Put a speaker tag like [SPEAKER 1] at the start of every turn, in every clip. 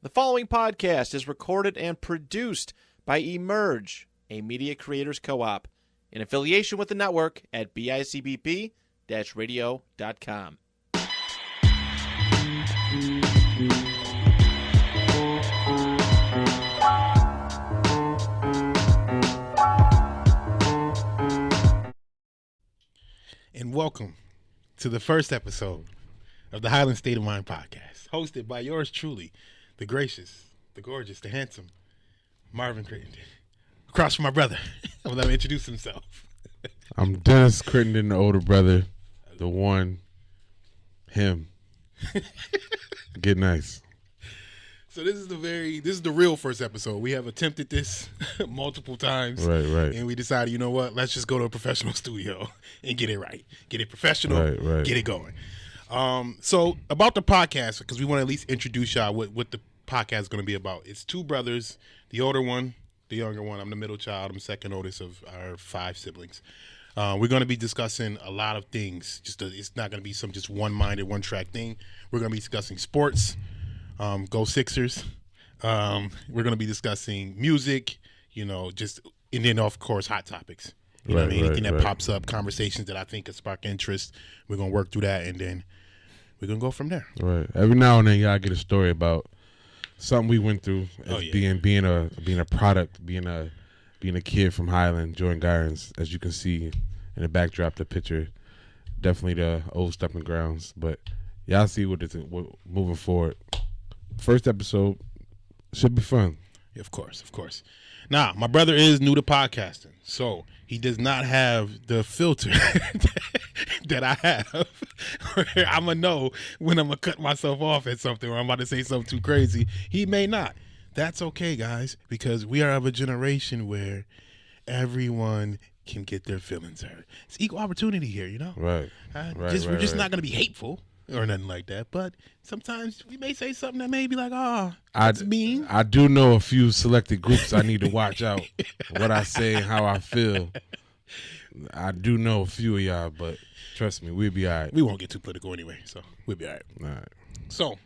[SPEAKER 1] The following podcast is recorded and produced by Emerge, a media creators co-op, in affiliation with the network at bicbp-radio.com.
[SPEAKER 2] And welcome to the first episode of the Highland State of Mind podcast, hosted by yours truly, the gracious, the gorgeous, the handsome Marvin Crittenden. Across from my brother, I'm gonna let him introduce himself.
[SPEAKER 3] I'm Dennis Crittenden, the older brother, the one, him. Get nice.
[SPEAKER 2] So this is the real first episode. We have attempted this multiple times.
[SPEAKER 3] Right.
[SPEAKER 2] And we decided, you know what, let's just go to a professional studio and get it right. Get it professional,
[SPEAKER 3] Right.
[SPEAKER 2] Get it going. So about the podcast, because we want to at least introduce y'all what the podcast is going to be about. It's two brothers, the older one, the younger one. I'm the middle child. I'm the second oldest of our 5 siblings. We're going to be discussing a lot of things. It's not going to be some just one-minded, one-track thing. We're going to be discussing sports. Go Sixers. We're going to be discussing music, and then, of course, hot topics. Anything that pops up, conversations that I think could spark interest. We're going to work through that, and then we're going to go from there.
[SPEAKER 3] Right. Every now and then, y'all get a story about something we went through as being a product, being a kid from Highland, Jordan Gardens. As you can see in the backdrop, the picture, definitely the old stepping grounds. But y'all see what moving forward. First episode should be fun.
[SPEAKER 2] Of course. Now, my brother is new to podcasting, so he does not have the filter that I have. I'm going to know when I'm going to cut myself off at something or I'm about to say something too crazy. He may not. That's okay, guys, because we are of a generation where everyone can get their feelings hurt. It's equal opportunity here,
[SPEAKER 3] Right.
[SPEAKER 2] We're just not going to be hateful or nothing like that, but sometimes we may say something that may be like, that's mean.
[SPEAKER 3] I do know a few selected groups I need to watch out what I say and how I feel. I do know a few of y'all, but trust me, we'll be all right.
[SPEAKER 2] We won't get too political anyway, so we'll be all right.
[SPEAKER 3] All right.
[SPEAKER 2] So,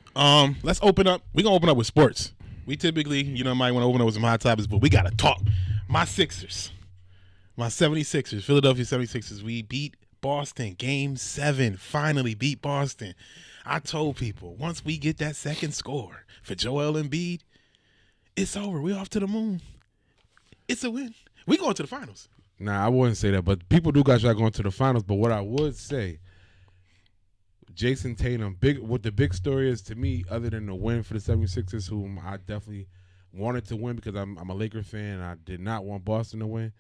[SPEAKER 2] let's open up. We're going to open up with sports. We typically, might want to open up with some hot topics, but we got to talk. My Sixers, my 76ers, Philadelphia 76ers, we beat Boston, Game 7, finally beat Boston. I told people, once we get that second score for Joel Embiid, it's over. We're off to the moon. It's a win. We going to the finals.
[SPEAKER 3] Nah, I wouldn't say that, but people do got y'all going to the finals. But what I would say, Jason Tatum, what the big story is to me, other than the win for the 76ers, whom I definitely wanted to win because I'm a Lakers fan and I did not want Boston to win.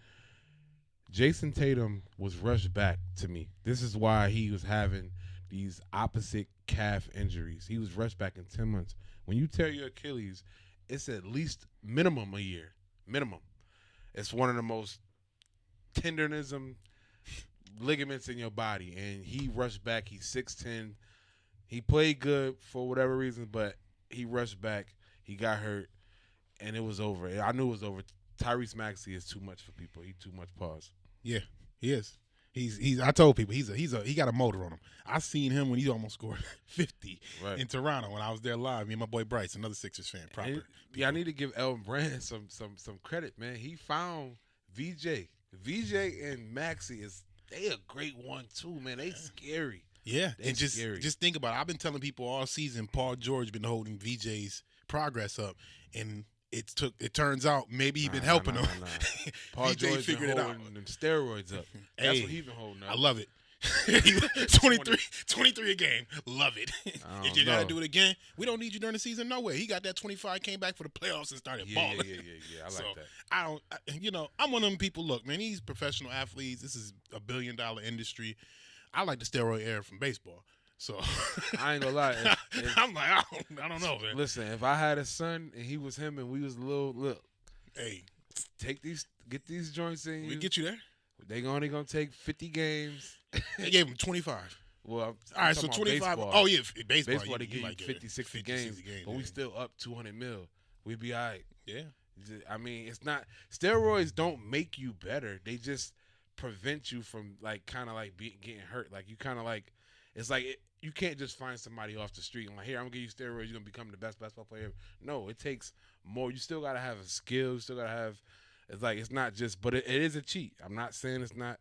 [SPEAKER 3] Jason Tatum was rushed back to me. This is why he was having these opposite calf injuries. He was rushed back in 10 months. When you tear your Achilles, it's at least minimum a year. Minimum. It's one of the most tenderism ligaments in your body. And he rushed back. He's 6'10". He played good for whatever reason, but he rushed back. He got hurt, and it was over. I knew it was over. Tyrese Maxey is too much for people. He too much pause.
[SPEAKER 2] Yeah, he is. He's. I told people he got a motor on him. I seen him when he almost scored 50 in Toronto when I was there live. Me and my boy Bryce, another Sixers fan. Proper.
[SPEAKER 3] I need to give Elton Brand some credit, man. He found VJ and Maxey they a great 1-2, man. They scary.
[SPEAKER 2] Yeah, and just think about it. I've been telling people all season Paul George been holding VJ's progress up, and it turns out maybe he been helping him.
[SPEAKER 3] Paul
[SPEAKER 2] VJ
[SPEAKER 3] George
[SPEAKER 2] figured
[SPEAKER 3] been
[SPEAKER 2] it
[SPEAKER 3] holding
[SPEAKER 2] out.
[SPEAKER 3] them steroids up. That's what he been holding up.
[SPEAKER 2] I love it. 23 a game. Love it. If you got to do it again, we don't need you during the season. No way. He got that 25, came back for the playoffs and started balling.
[SPEAKER 3] Yeah. I like that.
[SPEAKER 2] I'm one of them people, look, man, these professional athletes, this is a $1 billion industry. I like the steroid era from baseball. So
[SPEAKER 3] I ain't gonna lie.
[SPEAKER 2] I'm like, I don't know, man.
[SPEAKER 3] Listen, if I had a son and he was him and we was look,
[SPEAKER 2] hey,
[SPEAKER 3] get these joints in.
[SPEAKER 2] We get you there.
[SPEAKER 3] They only gonna take 50 games.
[SPEAKER 2] They gave him 25.
[SPEAKER 3] Well,
[SPEAKER 2] all right, so 25.
[SPEAKER 3] Baseball.
[SPEAKER 2] Oh yeah, baseball.
[SPEAKER 3] They give you 50, 60 games, but we still up 200 mil. We be all right.
[SPEAKER 2] Yeah.
[SPEAKER 3] I mean, it's not steroids don't make you better. They just prevent you from getting hurt. Like you kind of like It's like you can't just find somebody off the street and like, here, I'm gonna give you steroids. You're gonna become the best basketball player ever. No, it takes more. You still gotta have a skill. You still gotta have. It's like it's not just, but it is a cheat. I'm not saying it's not.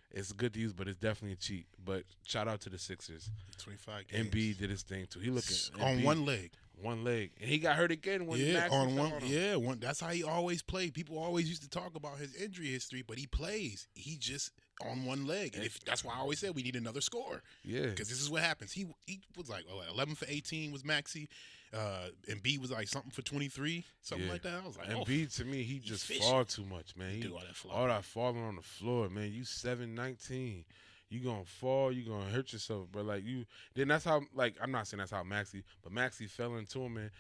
[SPEAKER 3] It's good to use, but it's definitely a cheat. But shout out to the Sixers.
[SPEAKER 2] 25 games.
[SPEAKER 3] Embiid did his thing too. He looking
[SPEAKER 2] on
[SPEAKER 3] Embiid,
[SPEAKER 2] one leg.
[SPEAKER 3] One leg, and he got hurt again when
[SPEAKER 2] Maxey
[SPEAKER 3] on one.
[SPEAKER 2] On him. Yeah, that's how he always played. People always used to talk about his injury history, but he plays. He just on one leg, and that's why I always said we need another scorer.
[SPEAKER 3] Yeah,
[SPEAKER 2] because this is what happens. He was like 11 for 18 was Maxey. Embiid was like something for 23, something like that. I was like,
[SPEAKER 3] Embiid to me, he just fall too much, man. He
[SPEAKER 2] do
[SPEAKER 3] all that falling on the floor, man. You 7'19". You gonna fall, you gonna hurt yourself, bro. Like then that's how. Like I'm not saying that's how Maxey, but Maxey fell into him and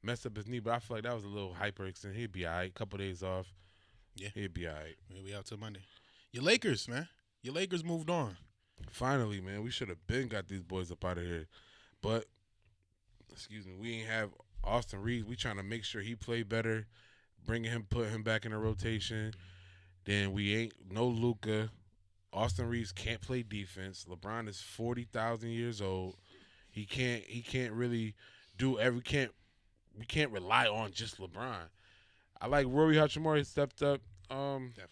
[SPEAKER 3] messed up his knee. But I feel like that was a little hyperextend. He'd be all right. Couple days off. Yeah, he'd be all right.
[SPEAKER 2] We'll be out till Monday. Your Lakers, man. Your Lakers moved on.
[SPEAKER 3] Finally, man. We should have been got these boys up out of here, but excuse me, we ain't have Austin Reeves. We trying to make sure he play better, put him back in the rotation. Then we ain't no Luka. Austin Reeves can't play defense. LeBron is 40,000 years old. He can't really do we can't rely on just LeBron. I like Rory Hachimura stepped up.
[SPEAKER 2] Definitely.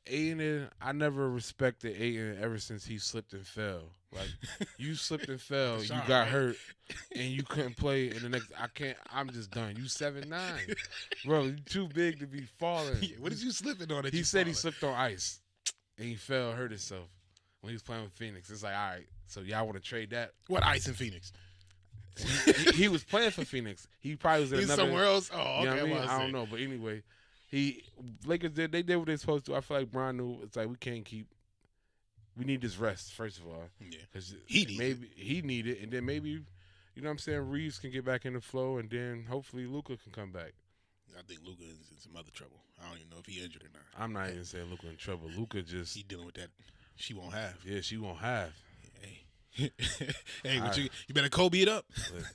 [SPEAKER 3] Ayton, I never respected Ayton ever since he slipped and fell. Like you slipped and fell, you got hurt, and you couldn't play in the next. I'm just done. You 7'9", bro. You too big to be falling.
[SPEAKER 2] Yeah, what did you slipping on?
[SPEAKER 3] He said he slipped on ice. And he fell, hurt himself when he was playing with Phoenix. It's like, all right, so y'all want to trade that?
[SPEAKER 2] What ice in Phoenix?
[SPEAKER 3] He was playing for Phoenix. He probably was in another
[SPEAKER 2] somewhere else. Oh, okay.
[SPEAKER 3] You know what I mean? I don't know, but anyway, Lakers did what they were supposed to. I feel like Bron knew it's like we need this rest first of all.
[SPEAKER 2] Yeah,
[SPEAKER 3] because
[SPEAKER 2] he
[SPEAKER 3] need it, and then maybe you know what I'm saying. Reeves can get back in the flow, and then hopefully Luka can come back.
[SPEAKER 2] I think Luka is in some other trouble. I don't even know if he injured or not.
[SPEAKER 3] I'm not even saying Luka in trouble. Luka just
[SPEAKER 2] he dealing with that. She won't have.
[SPEAKER 3] Yeah, she won't have.
[SPEAKER 2] Hey, hey, you better Kobe it up.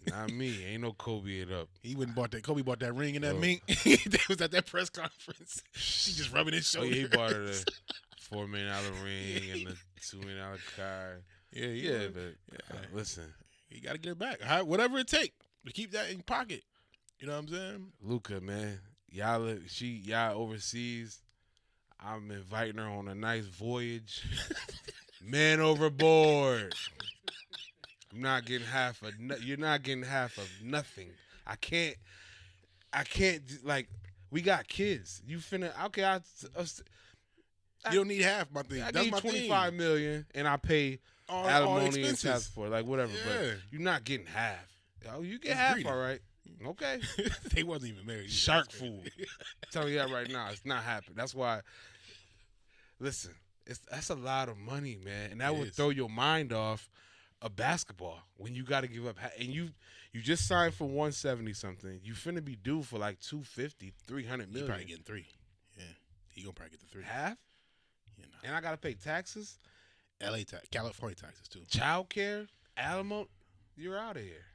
[SPEAKER 3] Not me. Ain't no Kobe it up.
[SPEAKER 2] He wouldn't bought that. Kobe bought that ring and that mink. They was at that press conference. She just rubbing his shoulder.
[SPEAKER 3] Oh, yeah, he bought her the $4 million ring and the $2 million car. Yeah, but listen,
[SPEAKER 2] you got to get it back. Whatever it take to keep that in your pocket. You know what I'm saying?
[SPEAKER 3] Luka, man, y'all overseas. I'm inviting her on a nice voyage. Man overboard. I'm not getting half of. You're not getting half of nothing. I can't. Like, we got kids. You finna okay?
[SPEAKER 2] You don't need half my thing.
[SPEAKER 3] I
[SPEAKER 2] That's
[SPEAKER 3] need
[SPEAKER 2] my
[SPEAKER 3] $25 million, and I pay alimony and tax for it, like whatever.
[SPEAKER 2] Yeah.
[SPEAKER 3] But you're not getting half. Oh, you get half, greedy. All right. Okay.
[SPEAKER 2] They wasn't even married.
[SPEAKER 3] Shark food. I'm telling you that right now. It's not happening. That's why. Listen, that's a lot of money, man, and that would throw your mind off of basketball when you got to give up. And you just signed for 170 something. You finna be due for like 250, 300 million.
[SPEAKER 2] He probably getting 3. Yeah, he gonna probably get the 3.
[SPEAKER 3] Half.
[SPEAKER 2] You know.
[SPEAKER 3] And I gotta pay taxes.
[SPEAKER 2] LA tax, California taxes too.
[SPEAKER 3] Child care, alimony. You're out of here.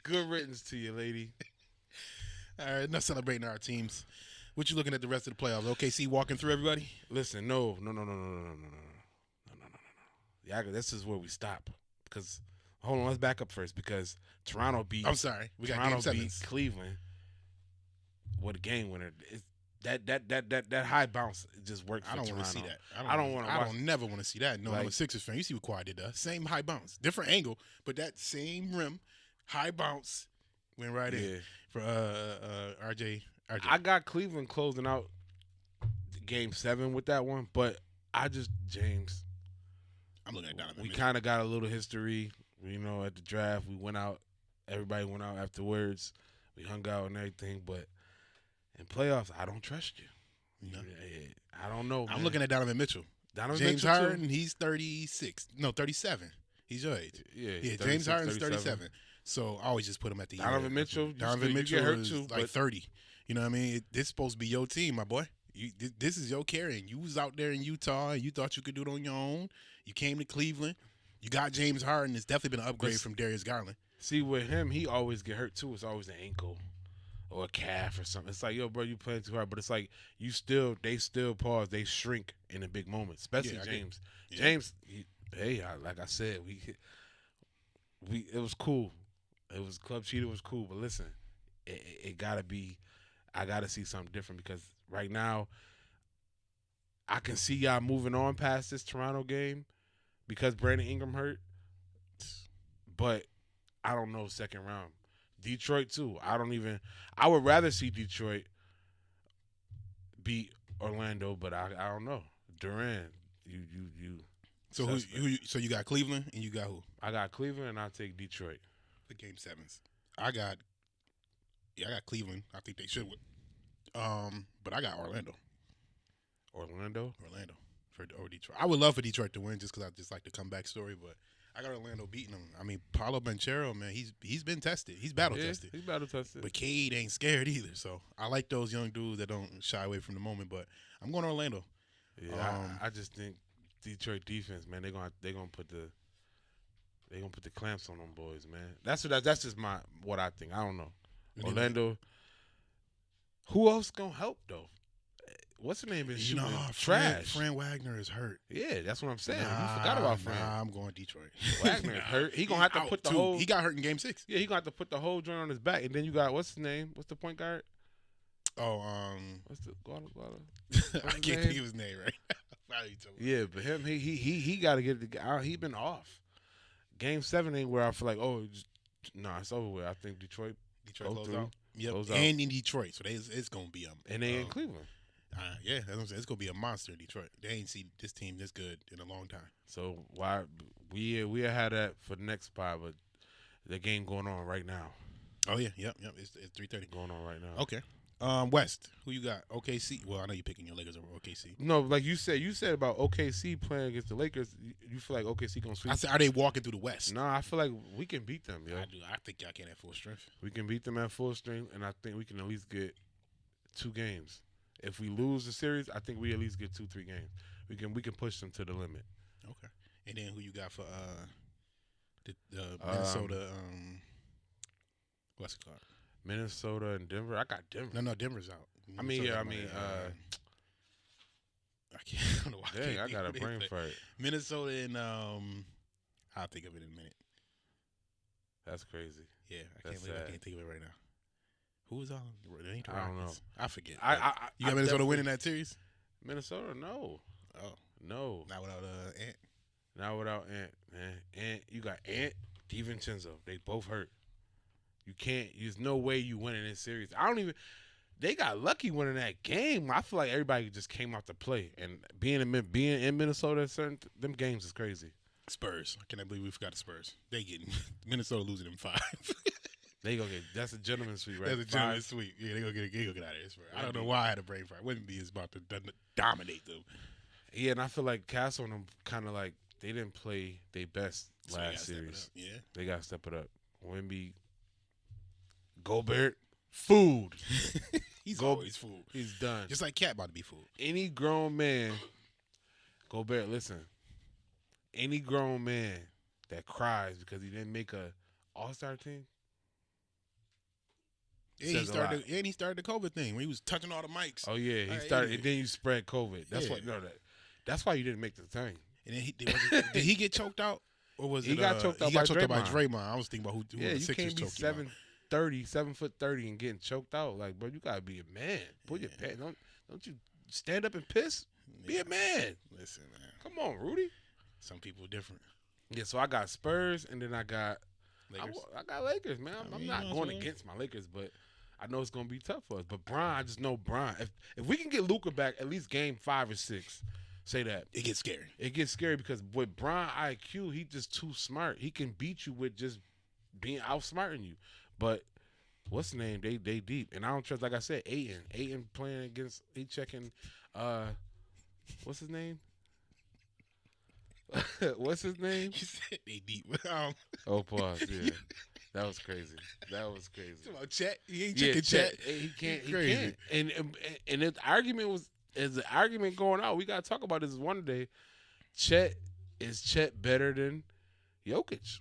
[SPEAKER 3] Good riddance to you, lady.
[SPEAKER 2] All right, enough celebrating our teams. What you looking at the rest of the playoffs? OKC walking through everybody?
[SPEAKER 3] Listen, no. Yeah, this is where we stop. Because hold on, let's back up first. Because Toronto beat.
[SPEAKER 2] I'm sorry, we got
[SPEAKER 3] Toronto beat Cleveland. What a game winner! That high bounce just worked for Toronto. I don't want to see that. I don't
[SPEAKER 2] never want to see that. No, I'm a Sixers fan. You see what Kawhi did? Same high bounce, different angle, but that same rim, high bounce went right in for RJ.
[SPEAKER 3] I got Cleveland closing out Game 7 with that one, but James.
[SPEAKER 2] I'm looking at Donovan.
[SPEAKER 3] We kind of got a little history, at the draft. We went out. Everybody went out afterwards. We hung out and everything, but in playoffs, I don't trust you. No. I don't know.
[SPEAKER 2] I'm looking at Donovan Mitchell. James Harden, he's 36. No, 37. He's your age. Yeah. James Harden's 37. So I always just put him at the
[SPEAKER 3] Donovan Mitchell.
[SPEAKER 2] Donovan Mitchell is like 30. You know what I mean? This is supposed to be your team, my boy. This is your carrying. You was out there in Utah, and you thought you could do it on your own. You came to Cleveland. You got James Harden. It's definitely been an upgrade from Darius Garland.
[SPEAKER 3] See, with him, he always get hurt, too. It's always an ankle or a calf or something. It's like, yo, bro, you playing too hard. But it's like they still pause. They shrink in the big moments, especially James.
[SPEAKER 2] Yeah.
[SPEAKER 3] James, Hey, like I said, it was cool. It was Club Cheetah was cool, but listen, it gotta be. I gotta see something different because right now I can see y'all moving on past this Toronto game because Brandon Ingram hurt, but I don't know second round. Detroit too. I would rather see Detroit beat Orlando, but I don't know. Durant, you.
[SPEAKER 2] So so you got Cleveland and you got who?
[SPEAKER 3] I got Cleveland and I take Detroit.
[SPEAKER 2] The game sevens. I got Cleveland. I think they should win. But I got Orlando for Detroit. I would love for Detroit to win just because I just like the comeback story, but I got Orlando beating them. I mean, Paolo Banchero, man, he's been tested. He's battle tested.
[SPEAKER 3] He's battle tested.
[SPEAKER 2] But Cade ain't scared either. So I like those young dudes that don't shy away from the moment. But I'm going to Orlando.
[SPEAKER 3] Yeah, I just think Detroit defense, man, they're gonna put the clamps on them boys, man. That's just what I think. I don't know. Orlando. Who else gonna help though? What's the name? Been shooting trash.
[SPEAKER 2] Fran Wagner is hurt.
[SPEAKER 3] Yeah, that's what I'm saying. You forgot about Fran.
[SPEAKER 2] I'm going Detroit.
[SPEAKER 3] Wagner hurt. He gonna have to put the whole.
[SPEAKER 2] He got hurt in Game 6.
[SPEAKER 3] Yeah, he gonna have to put the whole joint on his back, and then you got what's his name? What's the point guard?
[SPEAKER 2] Oh,
[SPEAKER 3] what's the Guada?
[SPEAKER 2] I can't think of his name right now.
[SPEAKER 3] Yeah, but him, he got to get it. He been off. Game 7 ain't where I feel like it's over with. I think Detroit
[SPEAKER 2] close out. Yep,
[SPEAKER 3] close
[SPEAKER 2] and in Detroit, so it's gonna be
[SPEAKER 3] and they in Cleveland.
[SPEAKER 2] Yeah, that's what I'm saying. It's gonna be a monster in Detroit. They ain't seen this team this good in a long time.
[SPEAKER 3] So why we had that for the next spot, but the game going on right now.
[SPEAKER 2] Oh yeah, yep. It's 3:30
[SPEAKER 3] going on right now.
[SPEAKER 2] Okay. West, who you got? OKC. Well, I know you're picking your Lakers over OKC.
[SPEAKER 3] No, like you said about OKC playing against the Lakers. You feel like OKC gonna sweep?
[SPEAKER 2] I said, are they walking through the West?
[SPEAKER 3] No, I feel like we can beat them. Yo.
[SPEAKER 2] I do. I think y'all can at full strength.
[SPEAKER 3] We can beat them at full strength, and I think we can at least get 2 games. If we lose the series, I think we at least get 2-3 games. We can push them to the limit.
[SPEAKER 2] Okay. And then who you got for the Minnesota? What's it called?
[SPEAKER 3] Minnesota and Denver. I got Denver.
[SPEAKER 2] No, Denver's out.
[SPEAKER 3] I can't.
[SPEAKER 2] I don't know why.
[SPEAKER 3] Dang, I got a brain fart.
[SPEAKER 2] Minnesota and I'll think of it in a minute.
[SPEAKER 3] That's crazy.
[SPEAKER 2] Yeah, I can't think of it right now. Who was on?
[SPEAKER 3] I don't know.
[SPEAKER 2] I forget.
[SPEAKER 3] You
[SPEAKER 2] got Minnesota winning that series?
[SPEAKER 3] Minnesota, no.
[SPEAKER 2] Oh
[SPEAKER 3] no.
[SPEAKER 2] Not without Ant.
[SPEAKER 3] Not without Ant, man. Ant, you got Ant, DiVincenzo. They both hurt. You can't. There's no way you winning this series. They got lucky winning that game. I feel like everybody just came out to play, and being in Minnesota, them games is crazy.
[SPEAKER 2] Spurs. I cannot believe we forgot the Spurs. They getting Minnesota losing them 5.
[SPEAKER 3] They go get. That's a gentleman's sweep, right?
[SPEAKER 2] That's a gentleman's sweep. Yeah, they go get out of this. I don't know why I had a brain fart. Wouldn't be as about to dominate them.
[SPEAKER 3] Yeah, and I feel like Castle and them kind of like they didn't play their best last series.
[SPEAKER 2] Yeah,
[SPEAKER 3] they got to step it up. Wemby, Gobert, food.
[SPEAKER 2] He's always food.
[SPEAKER 3] He's done.
[SPEAKER 2] Just like Cat about to be food.
[SPEAKER 3] Any grown man, Gobert, listen. Any grown man that cries because he didn't make a All-Star team.
[SPEAKER 2] Yeah, he started the COVID thing when he was touching all the mics.
[SPEAKER 3] Oh yeah, he started, and then you spread COVID. That's that's why you didn't make the team.
[SPEAKER 2] And then did he get choked out, or was
[SPEAKER 3] he got choked out? He got choked out by
[SPEAKER 2] Draymond. I was thinking about who the Sixers choked him out. 7'30" and getting choked out. Like, bro, you gotta be a man. Put your pants. Don't you stand up and piss? Be a man. Listen, man.
[SPEAKER 3] Come on, Rudy.
[SPEAKER 2] Some people are different.
[SPEAKER 3] Yeah, so I got Spurs, and then I got
[SPEAKER 2] Lakers.
[SPEAKER 3] I got Lakers, man. I'm not going against my Lakers, but I know it's gonna be tough for us. But Bron, I just know Bron. If we can get Luka back at least game 5 or 6, say that
[SPEAKER 2] it gets scary.
[SPEAKER 3] It gets scary because with Bron IQ, he's just too smart. He can beat you with just being outsmarting you. But what's the name? They deep, and I don't trust. Like I said, Ayton playing against. He checking. What's his name? What's his name?
[SPEAKER 2] You said they deep.
[SPEAKER 3] Oh, pause. Yeah, that was crazy.
[SPEAKER 2] About Chet, he ain't checking Chet.
[SPEAKER 3] He can't. He can't. And the argument is the argument going out. We gotta talk about this one day. Is Chet better than Jokic?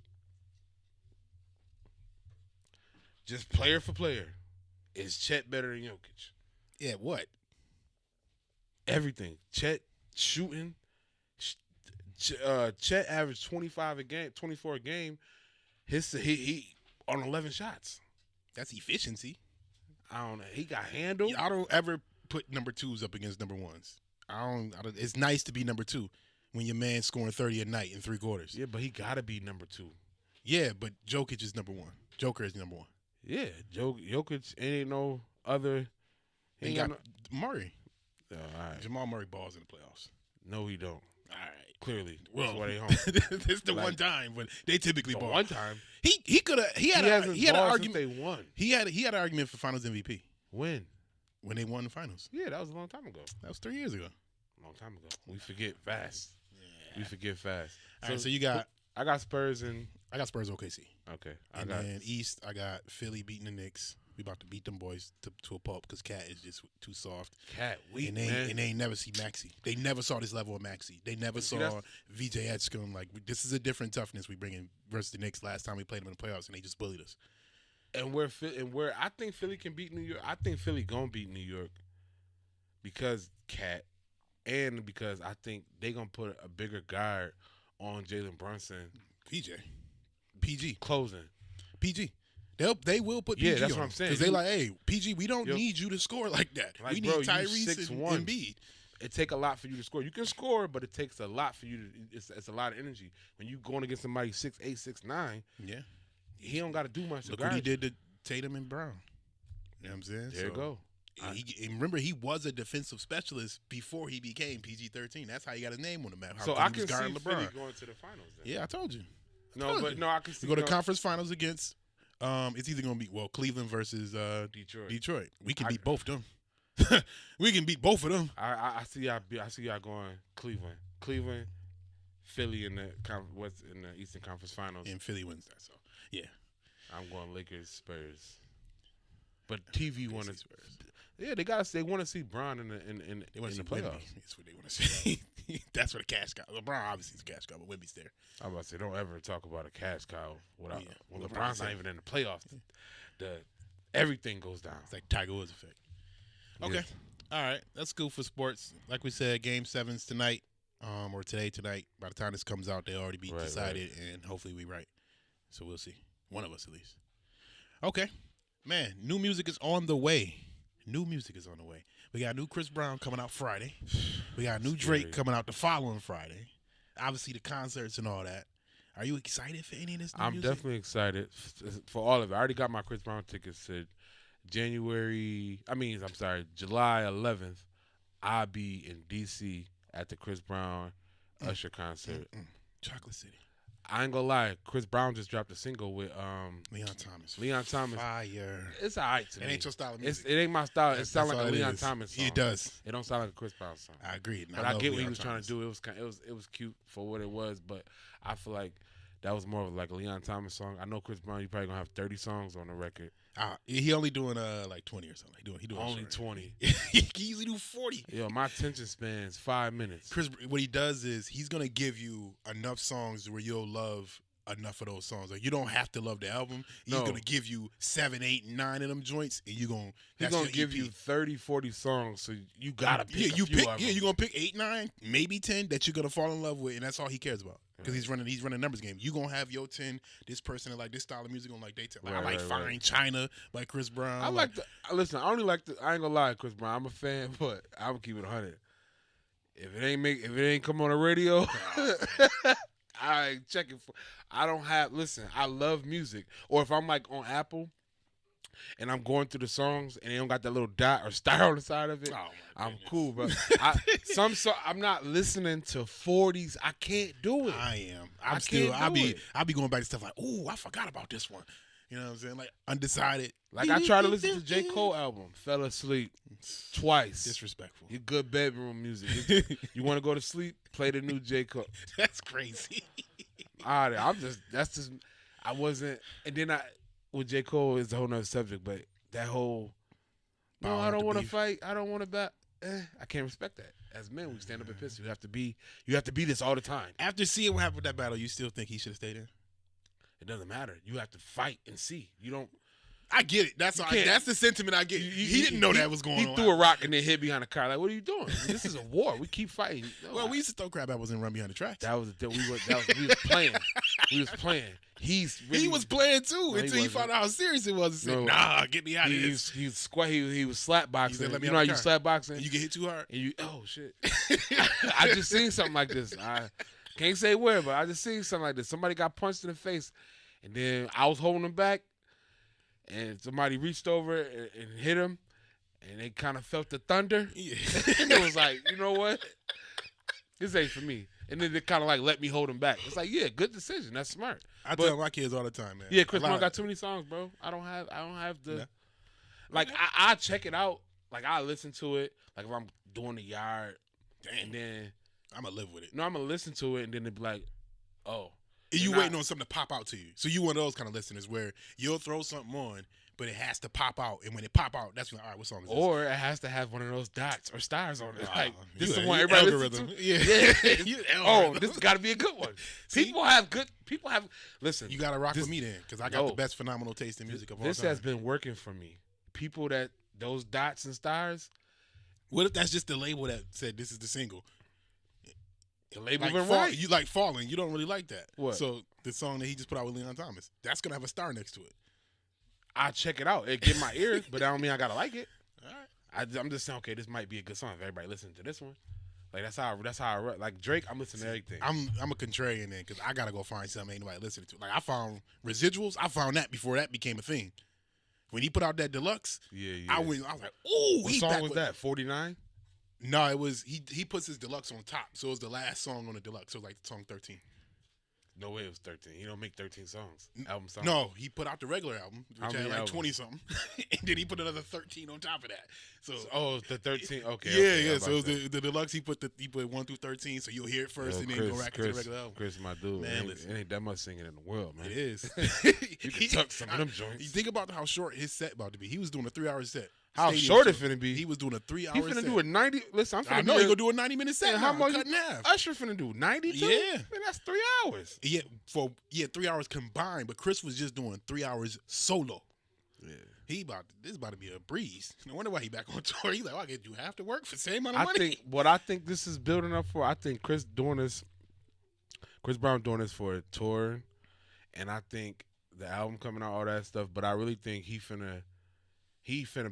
[SPEAKER 3] Just player for player, is Chet better than Jokic?
[SPEAKER 2] Yeah, what?
[SPEAKER 3] Everything. Chet shooting, Chet averaged 25 a game, 24 a game. He on 11 shots.
[SPEAKER 2] That's efficiency.
[SPEAKER 3] I don't know. He got handled.
[SPEAKER 2] I don't ever put number twos up against number ones. I don't. It's nice to be number two when your man's scoring 30 a night in 3 quarters.
[SPEAKER 3] Yeah, but he got to be number 2.
[SPEAKER 2] Yeah, but Jokic is number 1. Joker is number 1.
[SPEAKER 3] Yeah, Jokic ain't no other.
[SPEAKER 2] He got Murray.
[SPEAKER 3] All right.
[SPEAKER 2] Jamal Murray balls in the playoffs.
[SPEAKER 3] No, he don't.
[SPEAKER 2] All right.
[SPEAKER 3] Clearly.
[SPEAKER 2] Well,
[SPEAKER 3] that's why they home.
[SPEAKER 2] It's the one time, but they typically ball.
[SPEAKER 3] One time.
[SPEAKER 2] He could have. He had an argument.
[SPEAKER 3] They won.
[SPEAKER 2] He had an argument for Finals MVP.
[SPEAKER 3] When
[SPEAKER 2] they won the finals.
[SPEAKER 3] Yeah, that was a long time ago.
[SPEAKER 2] That was 3 years ago.
[SPEAKER 3] A long time ago. We forget fast.
[SPEAKER 2] Yeah.
[SPEAKER 3] We forget fast.
[SPEAKER 2] All right, so you got.
[SPEAKER 3] I got Spurs and.
[SPEAKER 2] I got Spurs OKC.
[SPEAKER 3] Okay.
[SPEAKER 2] Then East, I got Philly beating the Knicks. We about to beat them boys to a pulp because Cat is just too soft.
[SPEAKER 3] Cat weak,
[SPEAKER 2] and
[SPEAKER 3] man.
[SPEAKER 2] they ain't never see Maxey. They never saw this level of Maxey. They never saw VJ Edgecombe. Like, this is a different toughness we bring in versus the Knicks last time we played them in the playoffs, and they just bullied us.
[SPEAKER 3] And where I think Philly can beat New York, I think Philly gonna beat New York because Cat, and because I think they gonna put a bigger guard on Jalen Brunson.
[SPEAKER 2] PG
[SPEAKER 3] closing.
[SPEAKER 2] PG. They will put PG
[SPEAKER 3] yeah, that's
[SPEAKER 2] on
[SPEAKER 3] what I'm saying.
[SPEAKER 2] Because they like, hey, PG, we don't need you to score like that.
[SPEAKER 3] Like,
[SPEAKER 2] we need Tyrese and Embiid.
[SPEAKER 3] It take a lot for you to score. You can score, but it takes a lot for you to. It's a lot of energy when you going against somebody 6'8", 6'9".
[SPEAKER 2] Yeah,
[SPEAKER 3] he don't got to do much.
[SPEAKER 2] Look what he did to Tatum and Brown. You know what I'm saying?
[SPEAKER 3] There you go.
[SPEAKER 2] And remember, he was a defensive specialist before he became PG-13. That's how he got his name on the map.
[SPEAKER 3] So I can see Philly going to the finals. Then.
[SPEAKER 2] Yeah, I told you.
[SPEAKER 3] I can see.
[SPEAKER 2] We go to conference finals against. It's either going to be Cleveland versus Detroit. We can beat both of them. We can beat both of them.
[SPEAKER 3] I see y'all going Cleveland, Philly in the Eastern Conference Finals,
[SPEAKER 2] and Philly wins that. So yeah,
[SPEAKER 3] I'm going Lakers, Spurs. But TV want to. Yeah, they want to see Bron in the playoffs.
[SPEAKER 2] That's what they want to see. That's where the cash cow. LeBron obviously is a cash cow, but Wemby's there.
[SPEAKER 3] I'm about to say, don't ever talk about a cash cow without when LeBron's not even in the playoffs. Everything goes down.
[SPEAKER 2] It's like Tiger Woods effect. Okay,
[SPEAKER 3] yes.
[SPEAKER 2] All right, that's cool for sports. Like we said, Game 7's tonight, or tonight. By the time this comes out, they'll already be decided, and hopefully we right. So we'll see. One of us at least. Okay, man. New music is on the way. We got new Chris Brown coming out Friday. We got new Drake coming out the following Friday. Obviously, the concerts and all that. Are you excited for any of this new music?
[SPEAKER 3] I'm definitely excited for all of it. I already got my Chris Brown tickets to July 11th. I'll be in D.C. at the Chris Brown Usher concert.
[SPEAKER 2] Chocolate City.
[SPEAKER 3] I ain't gonna lie, Chris Brown just dropped a single with
[SPEAKER 2] Leon Thomas.
[SPEAKER 3] Fire. It's all right to me.
[SPEAKER 2] It ain't your style of music.
[SPEAKER 3] It ain't my style. It sounds like a Leon Thomas song.
[SPEAKER 2] It does.
[SPEAKER 3] It don't sound like a Chris Brown song.
[SPEAKER 2] I agree.
[SPEAKER 3] But I get what he was trying to do. It was cute for what it was, but I feel like that was more of like a Leon Thomas song. I know Chris Brown, you probably gonna have 30 songs on the record.
[SPEAKER 2] He only doing like 20 or something. He doing
[SPEAKER 3] only 20.
[SPEAKER 2] He usually do 40.
[SPEAKER 3] Yo, my attention span's 5 minutes.
[SPEAKER 2] Chris, what he does is he's gonna give you enough songs where you'll love enough of those songs. Like, you don't have to love the album. He's gonna give you 7, 8, 9 of them joints, and he's gonna
[SPEAKER 3] give you 30, 40 songs. So you gotta pick
[SPEAKER 2] you're gonna pick 8, 9, maybe 10 that you're gonna fall in love with, and that's all he cares about. Because he's running a numbers game. You gonna have your 10. This person that like this style of music gonna like they tell. Like, I like Fine China by Chris Brown.
[SPEAKER 3] Listen. I only like I ain't gonna lie, Chris Brown. I'm a fan, but I'm gonna keep it 100. If it ain't come on the radio, I check it for. I don't have. Listen, I love music. Or if I'm like on Apple, and I'm going through the songs and they don't got that little dot or star on the side of it, I'm cool, bro. I'm not listening to 40s. I can't do it.
[SPEAKER 2] I am. I'll be going back to stuff like, ooh, I forgot about this one. You know what I'm saying? Like Undecided.
[SPEAKER 3] Like I tried to listen to J. Cole album, fell asleep twice.
[SPEAKER 2] Disrespectful.
[SPEAKER 3] You good bedroom music. You want to go to sleep? Play the new J. Cole.
[SPEAKER 2] That's crazy.
[SPEAKER 3] All right, I wasn't, and then with J. Cole is a whole nother subject, but that whole, no, I don't want to fight. I don't want to bat. I can't respect that. As men, we stand up and piss. You have to be this all the time.
[SPEAKER 2] After seeing what happened with that battle, you still think he should have stayed in?
[SPEAKER 3] It doesn't matter. You have to fight and see. You don't.
[SPEAKER 2] I get it. That's the sentiment I get. He didn't know that was going on.
[SPEAKER 3] He threw a rock and then hid behind the car. Like, what are you doing? This is a war. We keep fighting.
[SPEAKER 2] Well, we used to throw crab apples and run behind the tracks.
[SPEAKER 3] We was playing. We was playing. He
[SPEAKER 2] was playing too until he found out how serious it was. And said, "Nah, get me out of this."
[SPEAKER 3] He was slap boxing.
[SPEAKER 2] Said,
[SPEAKER 3] you know how you slap boxing?
[SPEAKER 2] And you get hit too hard.
[SPEAKER 3] And oh shit! I just seen something like this. I can't say where, but I just seen something like this. Somebody got punched in the face, and then I was holding him back. And somebody reached over and hit him, and they kind of felt the thunder. Yeah. And it was like, you know what? This ain't for me. And then they kind of like let me hold him back. It's like, yeah, good decision. That's smart.
[SPEAKER 2] I tell my kids all the time, man.
[SPEAKER 3] Yeah, Chris Brown got too many songs, bro. I don't have the. No. Like I check it out. Like I listen to it. Like if I'm doing the yard, and then
[SPEAKER 2] I'm gonna live with it.
[SPEAKER 3] No, I'm gonna listen to it, and then it'd be like, oh.
[SPEAKER 2] You waiting on something to pop out to you. So you one of those kind of listeners where you'll throw something on, but it has to pop out. And when it pop out, that's when, all right, what song is this?
[SPEAKER 3] Or it has to have one of those dots or stars on it. Like, this is the one everybody listens to. Yeah. This has got to be a good one. People have, listen.
[SPEAKER 2] You got to rock with me then, because I got the best phenomenal taste in music of all time.
[SPEAKER 3] This has been working for me. People those dots and stars.
[SPEAKER 2] What if that's just the label that said this is the single?
[SPEAKER 3] The label been right.
[SPEAKER 2] You like Falling. You don't really like that.
[SPEAKER 3] What?
[SPEAKER 2] So the song that he just put out with Leon Thomas, that's going to have a star next to it.
[SPEAKER 3] I check it out. It get my ears, but that don't mean I got to like it. All right. I'm just saying, okay, this might be a good song if everybody listens to this one. Like that's how I like Drake. I'm listening to everything.
[SPEAKER 2] I'm a contrarian then because I gotta go find something ain't nobody listening to. Like I found Residuals. I found that before that became a thing. When he put out that deluxe, I was like, ooh,
[SPEAKER 3] what song was that? 49.
[SPEAKER 2] No, it was he puts his deluxe on top, so it was the last song on the deluxe. So like song 13.
[SPEAKER 3] No way it was 13. He don't make 13 songs. Album songs.
[SPEAKER 2] No, he put out the regular album, which had like 20 something, and then he put another 13 on top of that. So
[SPEAKER 3] the 13. Okay.
[SPEAKER 2] Yeah. So it was the deluxe. He put 1 through 13, so you'll hear it first, and then go back to the regular album.
[SPEAKER 3] Chris, my dude, man, it ain't that much singing in the world, man.
[SPEAKER 2] It is.
[SPEAKER 3] You can tuck some of them joints.
[SPEAKER 2] You think about how short his set about to be. He was doing a 3-hour set.
[SPEAKER 3] How short it finna be?
[SPEAKER 2] He was doing a 3-hour set.
[SPEAKER 3] He finna do a 90. Listen,
[SPEAKER 2] I know he gonna do a 90-minute set.
[SPEAKER 3] How much?
[SPEAKER 2] Cut in half.
[SPEAKER 3] Usher finna do 92.
[SPEAKER 2] Yeah,
[SPEAKER 3] man, that's 3 hours.
[SPEAKER 2] Yeah, 3 hours combined. But Chris was just doing 3 hours solo. Yeah, this about to be a breeze. No wonder why he back on tour. He's like, I get you half to work for the same amount of money.
[SPEAKER 3] I think this is building up for. I think Chris Brown doing this for a tour, and I think the album coming out, all that stuff. But I really think he finna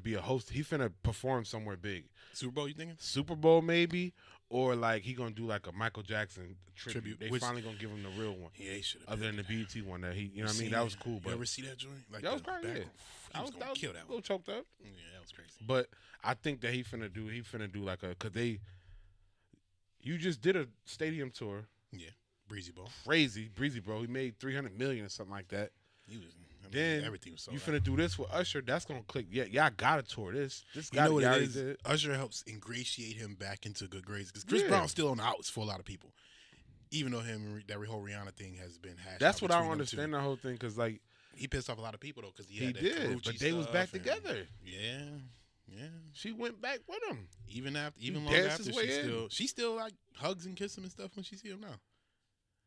[SPEAKER 3] be a host. He finna perform somewhere big.
[SPEAKER 2] Super Bowl, you thinking?
[SPEAKER 3] Super Bowl maybe, or like he gonna do like a Michael Jackson tribute. They finally gonna give him the real one.
[SPEAKER 2] Yeah, he should have.
[SPEAKER 3] Other than the BET one that he, you know what I mean? That was cool. But
[SPEAKER 2] you ever see that joint? Like
[SPEAKER 3] that was crazy. Yeah.
[SPEAKER 2] I was gonna kill that one.
[SPEAKER 3] A little choked up.
[SPEAKER 2] Yeah, that was crazy.
[SPEAKER 3] But I think that he finna do like you just did a stadium tour.
[SPEAKER 2] Yeah, Breezy Bro.
[SPEAKER 3] Crazy Breezy Bro. He made $300 million or something like that. Then
[SPEAKER 2] everything was so
[SPEAKER 3] you finna do this with Usher. That's gonna click. Yeah, y'all gotta tour this.
[SPEAKER 2] You know what it is? Usher helps ingratiate him back into good grades because Chris Brown's still on the outs for a lot of people. Even though that whole Rihanna thing has been hashed.
[SPEAKER 3] That's what I don't understand the whole thing because like
[SPEAKER 2] he pissed off a lot of people though because he
[SPEAKER 3] did, but they was back together.
[SPEAKER 2] Yeah.
[SPEAKER 3] She went back with him
[SPEAKER 2] even long after she still like hugs and kisses him and stuff when she see him now.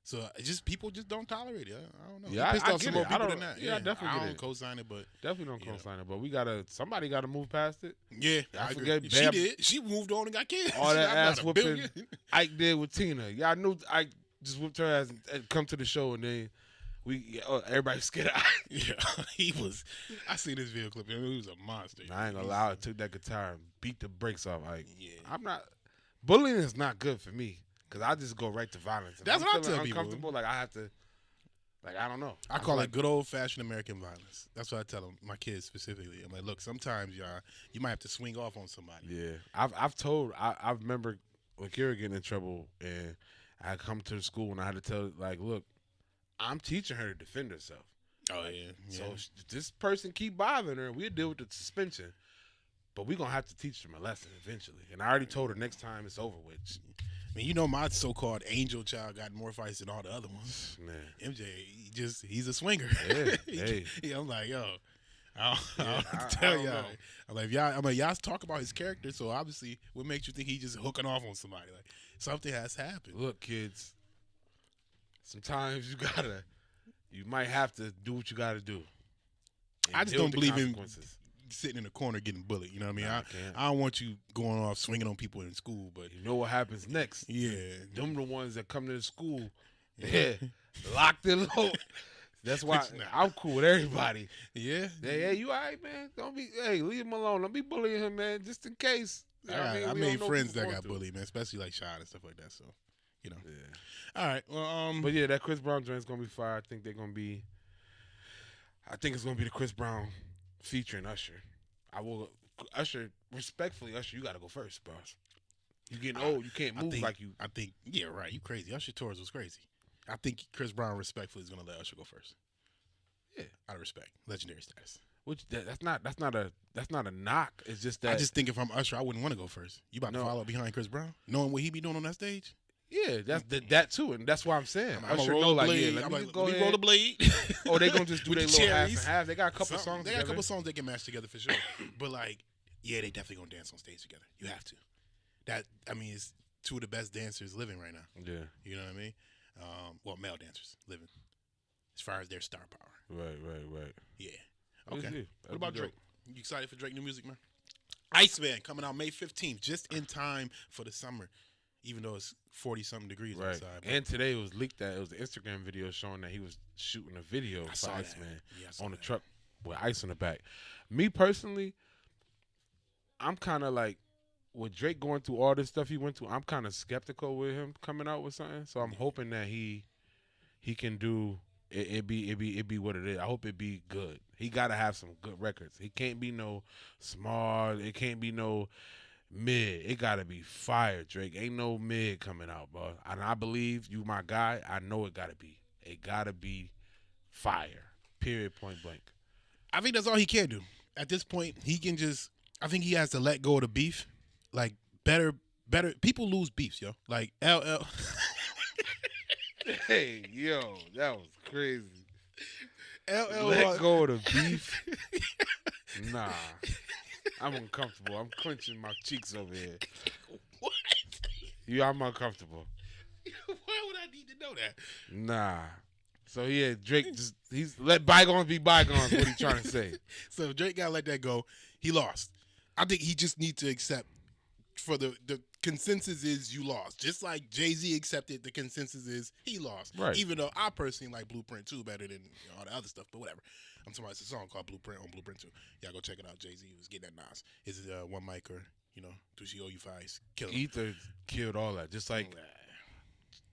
[SPEAKER 2] So people just don't tolerate it. I don't know.
[SPEAKER 3] Yeah,
[SPEAKER 2] pissed off some more people than that.
[SPEAKER 3] Yeah, I definitely
[SPEAKER 2] I don't co-sign it, but
[SPEAKER 3] definitely don't co-sign it. But somebody got to move past it.
[SPEAKER 2] Yeah, I forget. She did. She moved on and got kids.
[SPEAKER 3] All that ass whooping Ike did with Tina. Y'all knew Ike just whooped her ass and come to the show, and then everybody scared of Ike.
[SPEAKER 2] Yeah, he was. I seen this video clip. He was a monster.
[SPEAKER 3] I ain't gonna lie. I took that guitar and beat the brakes off Ike. Yeah, I'm not. Bullying is not good for me. Because I just go right to violence.
[SPEAKER 2] That's what I tell people.
[SPEAKER 3] Uncomfortable, like I have to, like I don't know.
[SPEAKER 2] I call it good old-fashioned American violence. That's what I tell them, my kids specifically. I'm like, look, sometimes you might have to swing off on somebody.
[SPEAKER 3] Yeah, I remember when Kira getting in trouble, and I come to the school and I had to tell, like, look, I'm teaching her to defend herself.
[SPEAKER 2] Oh yeah.
[SPEAKER 3] So this person keep bothering her, we'll deal with the suspension. But we're going to have to teach them a lesson eventually. And I already told her next time it's over with.
[SPEAKER 2] I mean, my so-called angel child got more fights than all the other ones. Man. MJ, he's a swinger.
[SPEAKER 3] Yeah,
[SPEAKER 2] I'm like, yo, I'll tell y'all. I'm like, y'all talk about his character, so obviously what makes you think he's just hooking off on somebody? Like, something has to happen.
[SPEAKER 3] Look, kids, sometimes you might have to do what you got to do.
[SPEAKER 2] I just
[SPEAKER 3] deal
[SPEAKER 2] don't
[SPEAKER 3] with the
[SPEAKER 2] believe in
[SPEAKER 3] consequences.
[SPEAKER 2] sitting in the corner getting bullied. You know what I mean?
[SPEAKER 3] Nah, I can't.
[SPEAKER 2] I don't want you going off swinging on people in school, but
[SPEAKER 3] You know what happens next?
[SPEAKER 2] yeah,
[SPEAKER 3] Them the ones that come to the school, locked in low. That's why I'm cool with everybody.
[SPEAKER 2] yeah.
[SPEAKER 3] Hey, you all right, man? Don't be. Hey, leave him alone. Don't be bullying him, man. Just in case. You know what I mean?
[SPEAKER 2] I
[SPEAKER 3] We
[SPEAKER 2] made
[SPEAKER 3] don't know
[SPEAKER 2] friends
[SPEAKER 3] what
[SPEAKER 2] that
[SPEAKER 3] people
[SPEAKER 2] got
[SPEAKER 3] going
[SPEAKER 2] bullied, man, especially like Sean and stuff like that. So, you know.
[SPEAKER 3] Yeah.
[SPEAKER 2] All right. Well,
[SPEAKER 3] But yeah, that Chris Brown joint's gonna be fire. I think it's gonna be the Chris Brown featuring Usher. Usher, respectfully, Usher, you gotta go first, bro. You getting old. You can't move like you.
[SPEAKER 2] I think, yeah, right. You crazy. Usher tours was crazy. I think Chris Brown respectfully is gonna let Usher go first.
[SPEAKER 3] Yeah,
[SPEAKER 2] out of respect, legendary status.
[SPEAKER 3] Which that's not a knock. It's just that
[SPEAKER 2] I just think if I'm Usher, I wouldn't want to go first. You about to follow behind Chris Brown, knowing what he be doing on that stage?
[SPEAKER 3] Yeah, that's that too, and that's why I'm saying.
[SPEAKER 2] I'm
[SPEAKER 3] Usher
[SPEAKER 2] a
[SPEAKER 3] know, like,
[SPEAKER 2] blade.
[SPEAKER 3] yeah, let me
[SPEAKER 2] like,
[SPEAKER 3] go
[SPEAKER 2] let me
[SPEAKER 3] ahead.
[SPEAKER 2] roll the blade.
[SPEAKER 3] Oh, they gonna just do
[SPEAKER 2] With
[SPEAKER 3] their
[SPEAKER 2] the
[SPEAKER 3] little half and
[SPEAKER 2] cherries.
[SPEAKER 3] half. They got a couple songs.
[SPEAKER 2] They got a
[SPEAKER 3] together.
[SPEAKER 2] couple songs they can match together for sure. But like, yeah, they definitely gonna dance on stage together. You have to. It's two of the best dancers living right now.
[SPEAKER 3] Yeah,
[SPEAKER 2] You know what I mean? Well, male dancers living, as far as their star power.
[SPEAKER 3] right.
[SPEAKER 2] Yeah.
[SPEAKER 3] Let's
[SPEAKER 2] Okay.
[SPEAKER 3] see.
[SPEAKER 2] What about
[SPEAKER 3] That'd be
[SPEAKER 2] Drake? You excited for Drake new music, man? Iceman coming out May 15th, just in time for the summer, even though it's 40-something degrees
[SPEAKER 3] Right.
[SPEAKER 2] outside. But
[SPEAKER 3] And today it was leaked that it was an Instagram video showing that he was shooting a video for
[SPEAKER 2] saw that.
[SPEAKER 3] Iceman
[SPEAKER 2] Yeah, I saw
[SPEAKER 3] on the
[SPEAKER 2] that.
[SPEAKER 3] truck with ice on the back. Me personally, I'm kind of like, with Drake going through all this stuff he went through, I'm kind of skeptical with him coming out with something. So I'm hoping that he can do it be what it is. I hope it be good. He gotta have some good records. He can't be no small. It can't be no mid. It gotta be fire, Drake. Ain't no mid coming out, bro. And I believe you, my guy. I know it gotta be. It gotta be fire. Period. Point blank.
[SPEAKER 2] I think that's all he can do. At this point, he can just, I think he has to let go of the beef. Like, better, people lose beefs, yo. Like, LL.
[SPEAKER 3] Hey, yo, that was crazy.
[SPEAKER 2] LL.
[SPEAKER 3] Let go of the beef. Nah, I'm uncomfortable. I'm clenching my cheeks over here.
[SPEAKER 2] What?
[SPEAKER 3] Yeah, I'm uncomfortable.
[SPEAKER 2] Why would I need to know that?
[SPEAKER 3] Nah. So yeah, Drake he's let bygones be bygones. What he trying to say?
[SPEAKER 2] So Drake gotta let that go. He lost. I think he just needs to accept. For the consensus is you lost. Just like Jay-Z accepted, the consensus is he lost.
[SPEAKER 3] Right.
[SPEAKER 2] Even though I personally like Blueprint 2 better than all the other stuff, but whatever. I'm talking about it's a song called Blueprint on Blueprint 2. Y'all go check it out. Jay-Z was getting that Nas. Is it one mic or, do she owe you fives? Kill him.
[SPEAKER 3] Ether killed all that. Just like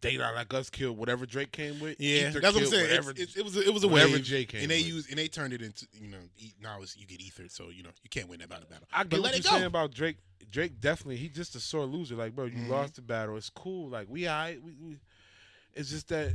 [SPEAKER 3] They Not Like Us killed whatever Drake came with.
[SPEAKER 2] Yeah,
[SPEAKER 3] Ether
[SPEAKER 2] that's what I'm
[SPEAKER 3] killed
[SPEAKER 2] saying.
[SPEAKER 3] whatever-
[SPEAKER 2] It was a
[SPEAKER 3] whatever
[SPEAKER 2] wave,
[SPEAKER 3] Jay came
[SPEAKER 2] and they
[SPEAKER 3] with.
[SPEAKER 2] they turned it into now you get ethered, so you can't win that battle.
[SPEAKER 3] I
[SPEAKER 2] But
[SPEAKER 3] get
[SPEAKER 2] let
[SPEAKER 3] what
[SPEAKER 2] it
[SPEAKER 3] you're saying
[SPEAKER 2] go.
[SPEAKER 3] about Drake. Drake definitely, he just a sore loser. Like, bro, you lost the battle. It's cool. Like, we all right. We it's just that,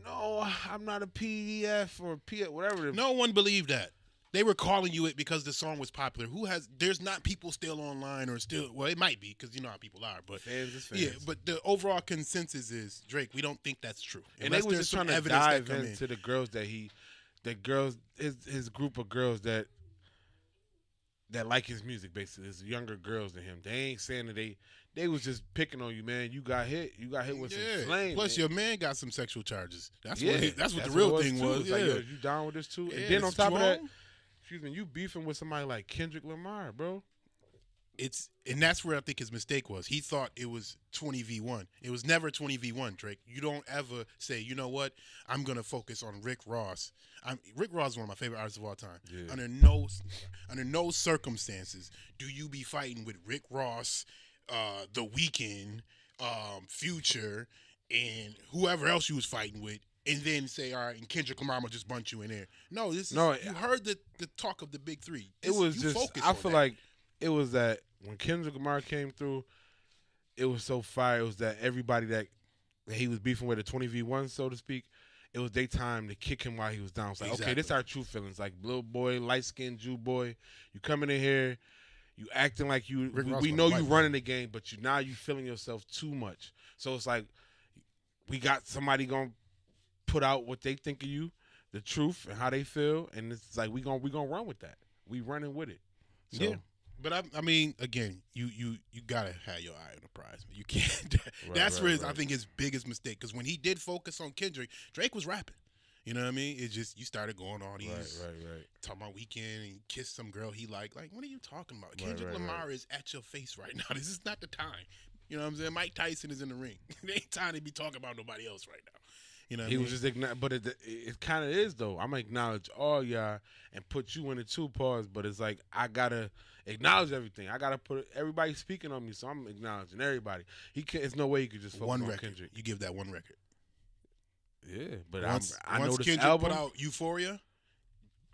[SPEAKER 3] no, I'm not a PDF or P whatever.
[SPEAKER 2] No one believed that. They were calling you it because the song was popular. There's not people still online or still, well, it might be because you know how people are, but
[SPEAKER 3] Fans is fans.
[SPEAKER 2] yeah, but the overall consensus is Drake, we don't think that's true.
[SPEAKER 3] And they
[SPEAKER 2] Unless
[SPEAKER 3] was
[SPEAKER 2] there's
[SPEAKER 3] just
[SPEAKER 2] some
[SPEAKER 3] trying to
[SPEAKER 2] evidence that
[SPEAKER 3] dive
[SPEAKER 2] come
[SPEAKER 3] into the girls his group of girls that like his music, basically. It's younger girls than him. They ain't saying that they was just picking on you, man. You got hit with some flame.
[SPEAKER 2] Plus,
[SPEAKER 3] man.
[SPEAKER 2] your man got some sexual charges. That's
[SPEAKER 3] Yeah,
[SPEAKER 2] what the real
[SPEAKER 3] it
[SPEAKER 2] thing
[SPEAKER 3] too.
[SPEAKER 2] was.
[SPEAKER 3] It's
[SPEAKER 2] Yeah.
[SPEAKER 3] like, yo, you down with this too?
[SPEAKER 2] Yeah,
[SPEAKER 3] And then on
[SPEAKER 2] it's
[SPEAKER 3] top of that,
[SPEAKER 2] strong.
[SPEAKER 3] excuse me, you beefing with somebody like Kendrick Lamar, bro.
[SPEAKER 2] And that's where I think his mistake was. He thought it was 20v1. It was never 20v1, Drake. You don't ever say, you know what, I'm gonna focus on Rick Ross. Rick Ross is one of my favorite artists of all time.
[SPEAKER 3] Yeah.
[SPEAKER 2] Under no circumstances do you be fighting with Rick Ross, The Weeknd, Future, and whoever else you was fighting with, and then say, all right, and Kendrick Lamar will just bunch you in there. No, you heard the talk of the big three.
[SPEAKER 3] It was
[SPEAKER 2] you
[SPEAKER 3] just,
[SPEAKER 2] focus
[SPEAKER 3] I
[SPEAKER 2] on
[SPEAKER 3] feel
[SPEAKER 2] that.
[SPEAKER 3] like it was that when Kendrick Lamar came through, it was so fire. It was that everybody that he was beefing with, a 20v1, so to speak, it was their time to kick him while he was down. It's like, okay, this our true feelings. Like, little boy, light-skinned Jew boy, you coming in here, you acting like you, we know you running the game, but now you feeling yourself too much. So it's like, we got somebody going to put out what they think of you, the truth, and how they feel, and it's like, we gonna run with that. We running with it. So,
[SPEAKER 2] yeah. But I mean, again, you gotta have your eye on the prize. You can't. That's where I think his biggest mistake. Because when he did focus on Kendrick, Drake was rapping. You know what I mean? It's just you started going all these
[SPEAKER 3] Right.
[SPEAKER 2] talking about Weekend and kiss some girl he like. Like, what are you talking about?
[SPEAKER 3] Right,
[SPEAKER 2] Kendrick Lamar
[SPEAKER 3] right.
[SPEAKER 2] is at your face right now. This is not the time. You know what I'm saying? Mike Tyson is in the ring. It ain't time to be talking about nobody else right now. You know what I
[SPEAKER 3] He
[SPEAKER 2] mean?
[SPEAKER 3] was just but it kind of is though. I'm gonna acknowledge all y'all and put you in the 2 parts, but it's like I gotta acknowledge everything. I gotta put everybody speaking on me, so I'm acknowledging everybody. There's no way you could just focus
[SPEAKER 2] one
[SPEAKER 3] on
[SPEAKER 2] record.
[SPEAKER 3] Kendrick.
[SPEAKER 2] You give that one record.
[SPEAKER 3] Yeah, but
[SPEAKER 2] Once
[SPEAKER 3] I know this
[SPEAKER 2] Kendrick
[SPEAKER 3] album.
[SPEAKER 2] put out Euphoria,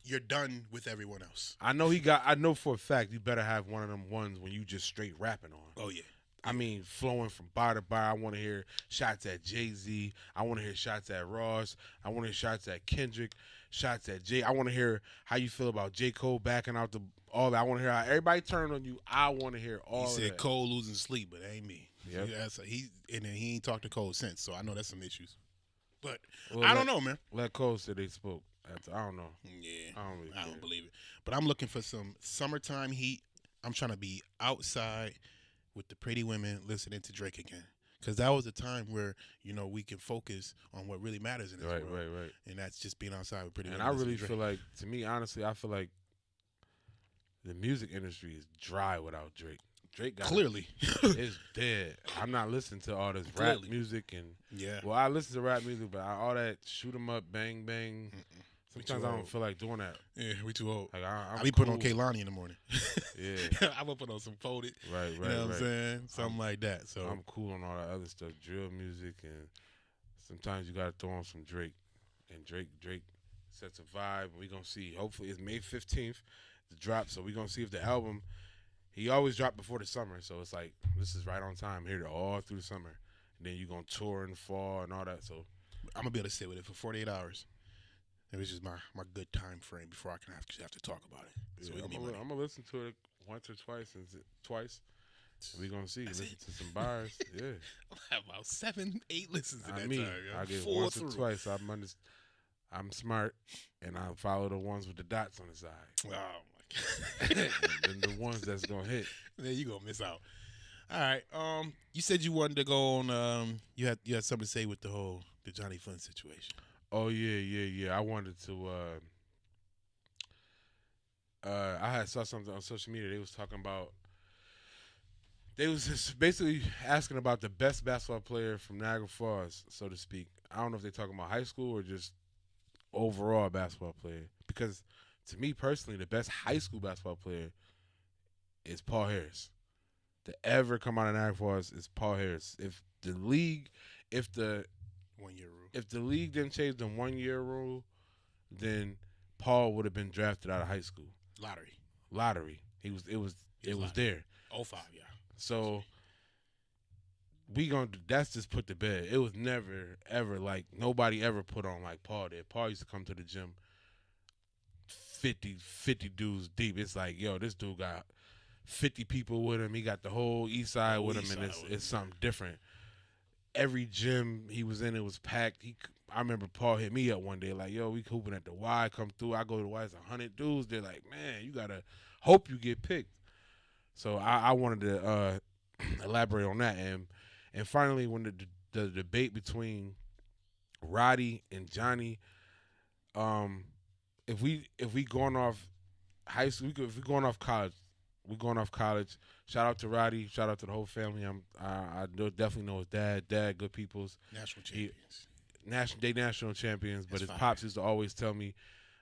[SPEAKER 2] you're done with everyone else.
[SPEAKER 3] I know for a fact you better have one of them ones when you just straight rapping on.
[SPEAKER 2] Oh yeah.
[SPEAKER 3] I mean, flowing from bar to bar. I want to hear shots at Jay-Z. I want to hear shots at Ross. I want to hear shots at Kendrick, shots at Jay. I want to hear how you feel about J. Cole backing out all that. I want to hear how everybody turned on you. I want to hear all
[SPEAKER 2] He said
[SPEAKER 3] that.
[SPEAKER 2] Cole losing sleep, but it ain't me.
[SPEAKER 3] Yep.
[SPEAKER 2] And then he ain't talked to Cole since, so I know that's some issues. But
[SPEAKER 3] Well,
[SPEAKER 2] I don't know, man.
[SPEAKER 3] Let Cole say they spoke. I don't know.
[SPEAKER 2] Yeah,
[SPEAKER 3] I
[SPEAKER 2] don't believe it. But I'm looking for some summertime heat. I'm trying to be outside with the pretty women listening to Drake again. Because that was a time where, we can focus on what really matters in this world.
[SPEAKER 3] Right.
[SPEAKER 2] And that's just being outside with pretty
[SPEAKER 3] And
[SPEAKER 2] women.
[SPEAKER 3] I really feel like, to me, honestly, I feel like the music industry is dry without Drake. Drake got
[SPEAKER 2] Clearly.
[SPEAKER 3] It's dead. I'm not listening to all this rap
[SPEAKER 2] Clearly.
[SPEAKER 3] music and
[SPEAKER 2] Yeah.
[SPEAKER 3] Well, I listen to rap music, but all that shoot 'em up, bang bang. Sometimes I don't
[SPEAKER 2] old.
[SPEAKER 3] feel like doing that.
[SPEAKER 2] Yeah, we too old.
[SPEAKER 3] Like
[SPEAKER 2] I be putting on Kehlani in the morning.
[SPEAKER 3] Yeah.
[SPEAKER 2] I'm going to put on some Folded.
[SPEAKER 3] Right.
[SPEAKER 2] You know what I'm saying? Something like that. So
[SPEAKER 3] I'm cool on all that other stuff, drill music, and sometimes you gotta throw on some Drake. And Drake sets a vibe. We gonna see. Hopefully, it's May 15th the drop, so we gonna see if the album. He always dropped before the summer, so it's like this is right on time here all through the summer, and then you gonna tour in the fall and all that. So
[SPEAKER 2] I'm gonna be able to sit with it for 48 hours. It was just my good time frame before I can have to talk about it. So
[SPEAKER 3] yeah, I'm gonna listen to it once or twice, twice. We gonna see. Listen to some bars. Yeah,
[SPEAKER 2] I'll have about 7-8 listens in that time.
[SPEAKER 3] I get
[SPEAKER 2] Four
[SPEAKER 3] once
[SPEAKER 2] through.
[SPEAKER 3] or twice. I'm smart, and I follow the ones with the dots on the side.
[SPEAKER 2] Oh my god!
[SPEAKER 3] And the ones that's gonna hit.
[SPEAKER 2] Then you gonna miss out. All right. You said you wanted to go on. You had something to say with the Johnny Flynn situation.
[SPEAKER 3] Oh yeah. I wanted to. I saw something on social media. They was talking about. They was just basically asking about the best basketball player from Niagara Falls, so to speak. I don't know if they're talking about high school or just overall basketball player. Because to me personally, the best high school basketball player is Paul Harris. To ever come out of Niagara Falls is Paul Harris. If the
[SPEAKER 2] 1 year rule.
[SPEAKER 3] If the league didn't change the 1 year rule, then Paul would have been drafted out of high school. Lottery. It was there.
[SPEAKER 2] 05, yeah.
[SPEAKER 3] So that's just put to bed. It was never ever like nobody ever put on like Paul did. Paul used to come to the gym 50 dudes deep. It's like, yo, this dude got 50 people with him. He got the whole east side with him, and it's something different. Every gym he was in, it was packed. I remember Paul hit me up one day like, yo, we hooping at the Y, come through. I go to the Y, it's 100 dudes. They're like, man, you got to hope you get picked. So I wanted to elaborate on that. And finally, when the debate between Roddy and Johnny, if we going off high school, if we going off college, Shout out to Roddy. Shout out to the whole family. I definitely know his dad. Good peoples.
[SPEAKER 2] National champions.
[SPEAKER 3] National champions. But his pops used to always tell me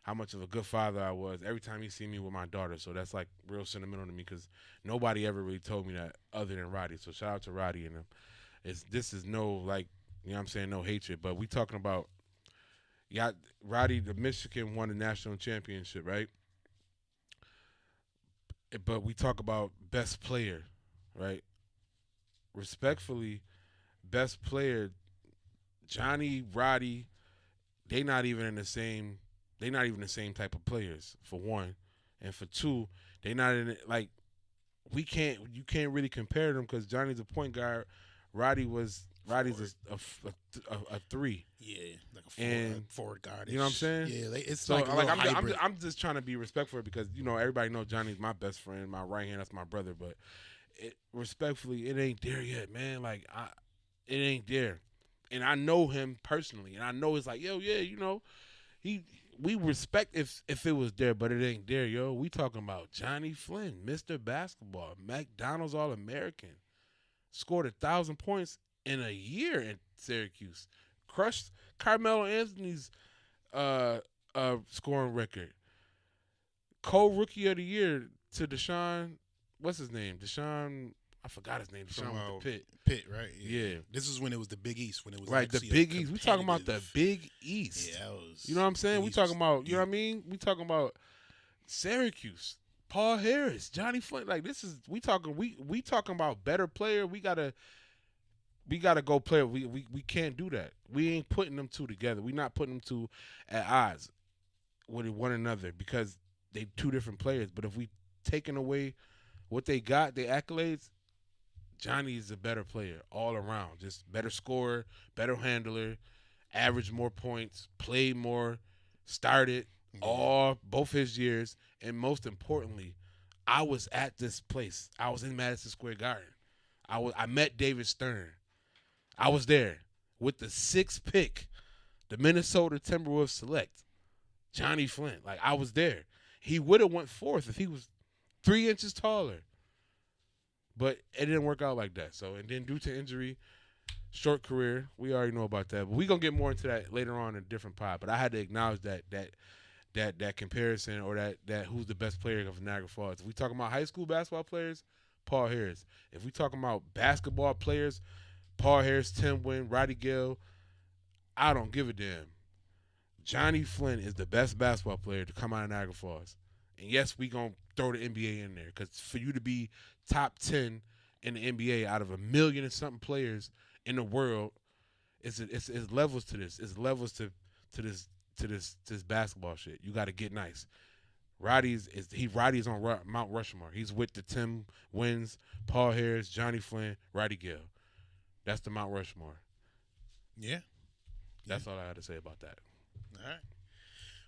[SPEAKER 3] how much of a good father I was every time he see me with my daughter. So that's like real sentimental to me because nobody ever really told me that other than Roddy. So shout out to Roddy and him. This is no like, you know what I'm saying, no hatred. But we talking about, Roddy, the Michigan won the national championship, right? But we talk about best player, right? Respectfully, best player, Johnny, Roddy, they not even the same type of players, for one. And for two, they not in it, like, you can't really compare them because Johnny's a point guard, Roddy's a three.
[SPEAKER 2] Yeah, like a forward guard.
[SPEAKER 3] You know what I'm saying?
[SPEAKER 2] Yeah, it's
[SPEAKER 3] so
[SPEAKER 2] like
[SPEAKER 3] I'm just trying to be respectful because everybody knows Johnny's my best friend, my right hand, that's my brother. But respectfully, it ain't there yet, man. Like it ain't there, and I know him personally, and I know it's like, yo, yeah, We respect if it was there, but it ain't there, yo. We talking about Johnny Flynn, Mr. Basketball, McDonald's All-American, scored 1,000 points in a year in Syracuse, crushed Carmelo Anthony's scoring record, co-rookie of the year to Deshaun. What's his name? Deshaun. I forgot his name. Deshaun with the Pitt.
[SPEAKER 2] Pitt, right?
[SPEAKER 3] Yeah.
[SPEAKER 2] This is when it was the Big East. When it was
[SPEAKER 3] right. The Big East. We talking about the Big East.
[SPEAKER 2] Yeah, that was.
[SPEAKER 3] You know what I'm saying? We talking about. You know what I mean? We talking about Syracuse, Paul Harris, Johnny Flynn. Like this is we talking. We talking about better player. We gotta go play. We can't do that. We ain't putting them two together. We not putting them two at odds with one another because they two different players. But if we taking away what they got, the accolades, Johnny is a better player all around. Just better scorer, better handler, average more points, played more, started both his years, and most importantly, I was at this place. I was in Madison Square Garden. I met David Stern. I was there with the 6th pick, the Minnesota Timberwolves select, Johnny Flynn. Like I was there. He would have went 4th if he was 3 inches taller. But it didn't work out like that. So, and then due to injury, short career, we already know about that. But we're going to get more into that later on in a different pod. But I had to acknowledge that comparison or that who's the best player of Niagara Falls. If we talking about high school basketball players, Paul Harris. If we talking about basketball players, Paul Harris, Tim Wynn, Roddy Gill, I don't give a damn. Johnny Flynn is the best basketball player to come out of Niagara Falls. And yes, we going to throw the NBA in there because for you to be top 10 in the NBA out of 1 million and something players in the world, it's levels to this. It's levels to this basketball shit. You got to get nice. Roddy's on Mount Rushmore. He's with the Tim Wins, Paul Harris, Johnny Flynn, Roddy Gill. That's the Mount Rushmore.
[SPEAKER 2] Yeah.
[SPEAKER 3] That's all I had to say about that.
[SPEAKER 2] All right.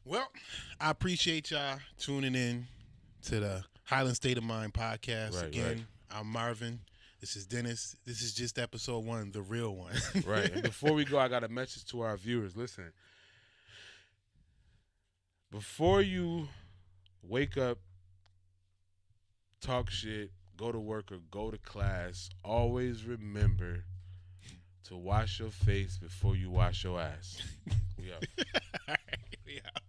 [SPEAKER 2] Well, I appreciate y'all tuning in to the Highland State of Mind podcast.
[SPEAKER 3] Right,
[SPEAKER 2] Again,
[SPEAKER 3] right.
[SPEAKER 2] I'm Marvin. This is Dennis. This is just episode 1, the real one.
[SPEAKER 3] Right. And before we go, I got a message to our viewers. Listen, before you wake up, talk shit, go to work or go to class, always remember to wash your face before you wash your ass. We out.
[SPEAKER 2] All right, we out.